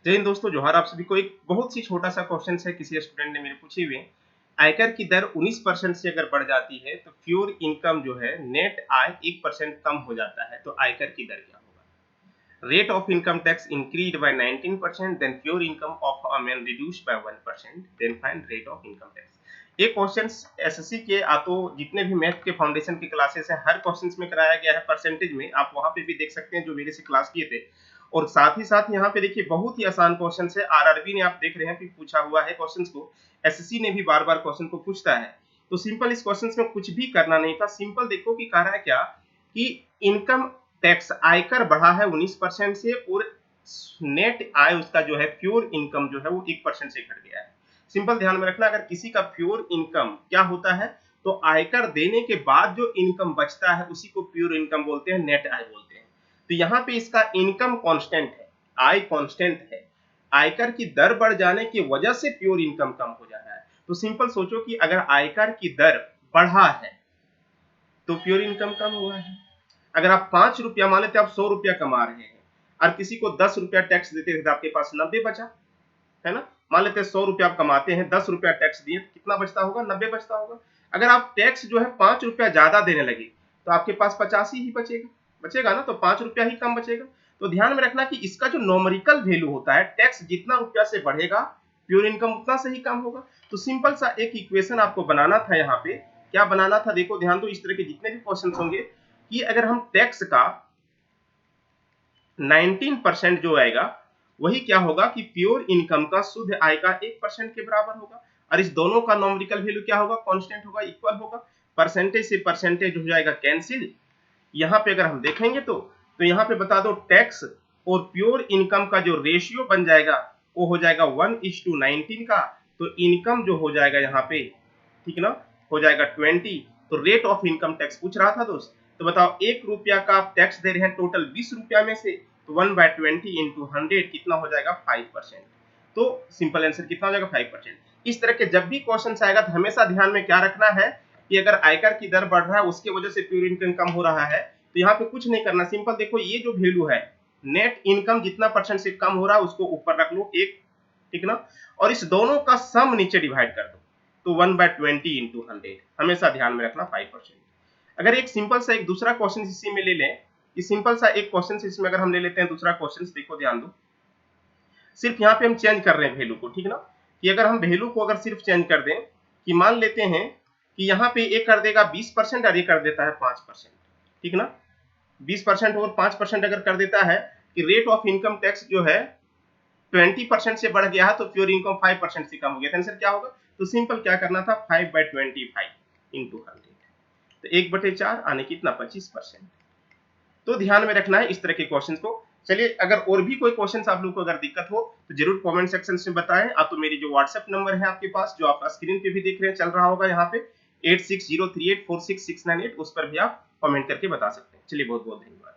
जय हिंद दोस्तों, जोहार आप सभी को। एक बहुत ही छोटा सा क्वेश्चन है, किसी स्टूडेंट ने मेरे पूछे हुए। आयकर की दर 19% से अगर बढ़ जाती है तो प्योर इनकम जो है नेट आय 1% कम हो जाता है, तो आयकर की दर क्या होगा? Rate of income tax increase by 19%, then pure income of a man reduced by 1%, then find rate of income tax. ये क्वेश्चन एसएससी के तो जितने भी मैथ के फाउंडेशन की क्लासेस है, हर क्वेश्चन में कराया गया है परसेंटेज में। आप वहां पे भी देख सकते हैं जो मेरे से क्लास किए थे। और साथ ही साथ यहाँ पे देखिए बहुत ही आसान क्वेश्चन है। आरआरबी ने आप देख रहे हैं कि पूछा हुआ है क्वेश्चन को, एसएससी ने भी बार बार क्वेश्चन को पूछता है। तो सिंपल इस क्वेश्चन में कुछ भी करना नहीं था। सिंपल देखो कि कह रहा है क्या कि इनकम टैक्स आयकर बढ़ा है 19% से, और नेट आय उसका जो है प्योर इनकम जो है वो 1% से घट गया है। सिंपल ध्यान में रखना, अगर किसी का प्योर इनकम क्या होता है तो आयकर देने के बाद जो इनकम बचता है उसी को प्योर इनकम बोलते हैं, नेट आय बोलते हैं। तो यहाँ पे इसका इनकम कांस्टेंट है, आय कांस्टेंट है। आयकर की दर बढ़ जाने की वजह से प्योर इनकम कम हो जा रहा है। तो सिंपल सोचो कि अगर आयकर की दर बढ़ा है तो प्योर इनकम कम हुआ है। अगर आप 5 रुपया मान लेते, आप 100 रुपया कमा रहे हैं और किसी को 10 रुपया टैक्स देते थे तो आपके पास 90 बचा, है ना। मान लेते हैं 100 रुपया आप कमाते हैं, 10 रुपया टैक्स दिए, कितना बचता होगा? 90 बचता होगा। अगर आप टैक्स जो है 5 रुपया ज्यादा देने लगे तो आपके पास 85 ही बचेगा ना, तो 5 रुपया ही कम बचेगा। तो ध्यान में रखना कि इसका जो नॉमरिकल वैल्यू होता है, टैक्स जितना रुपया से बढ़ेगा प्योर इनकम उतना से ही कम होगा। तो सिंपल सा एक इक्वेशन आपको बनाना था। यहाँ पे क्या बनाना था, देखो ध्यान दो। इस तरह के जितने भी क्वेश्चन होंगे कि अगर हम टैक्स का 19% जो आएगा वही क्या होगा कि प्योर इनकम का शुद्ध आय का 1% के बराबर होगा, और इस दोनों का नॉमिकल वैल्यू क्या होगा? कांस्टेंट होगा, इक्वल होगा। परसेंटेज से परसेंटेज हो जाएगा कैंसिल। यहाँ पे अगर हम देखेंगे तो यहाँ पे बता दो टैक्स और प्योर इनकम का जो रेशियो बन जाएगा वो हो जाएगा 1:19 का। तो इनकम जो हो जाएगा यहाँ पे, ठीक ना, हो जाएगा 20। तो रेट ऑफ इनकम टैक्स पूछ रहा था दोस्त। तो बताओ 1 रुपया का आप टैक्स दे रहे हैं टोटल 20 रुपया में से, तो 1/20 इंटू 100 कितना हो जाएगा? 5%। तो सिंपल आंसर कितना हो जाएगा? 5%। इस तरह के जब भी क्वेश्चन आएगा तो हमेशा ध्यान में क्या रखना है कि अगर आयकर की दर बढ़ रहा है उसकी वजह से प्योर इनकम कम हो रहा है, तो यहाँ पे कुछ नहीं करना। सिंपल देखो, ये जो वैल्यू है नेट इनकम जितना परसेंट से कम हो रहा है उसको ऊपर रख लो 1, ठीक ना, और इस दोनों का सम नीचे डिवाइड कर दो, तो 1/20 इंटू 100 हमेशा ध्यान में रखना 5%। अगर एक सिंपल सा एक दूसरा क्वेश्चन इसी में ले लें, कि सिंपल सा एक क्वेश्चन इसमें अगर हम ले लेते हैं दूसरा क्वेश्चन, देखो ध्यान दो। सिर्फ यहाँ पे हम चेंज कर रहे हैं वैल्यू को, ठीक ना, कि अगर हम वैल्यू को अगर सिर्फ चेंज कर दें कि मान लेते हैं कि यहाँ पे ये कर देगा 20% और ये कर देता है 5%, ठीक ना। 20% और 5% अगर कर देता है कि रेट ऑफ इनकम टैक्स जो है 20% से बढ़ गया है तो प्योर इनकम 5% से कम हो गया, तो आंसर क्या होगा? तो सिंपल क्या करना था, 5/25 इंटू 100, तो 1/4 आने कितना? 25%। तो ध्यान में रखना है इस तरह के क्वेश्चन को। चलिए, अगर और भी कोई क्वेश्चन आप लोग को अगर दिक्कत हो तो जरूर कमेंट सेक्शन में बताएं। आप तो मेरी जो व्हाट्सएप नंबर है आपके पास, जो आप स्क्रीन पे भी देख रहे हैं, चल रहा होगा यहाँ पे 8603846698, उस पर भी आप कमेंट करके बता सकते हैं। चलिए, बहुत बहुत धन्यवाद।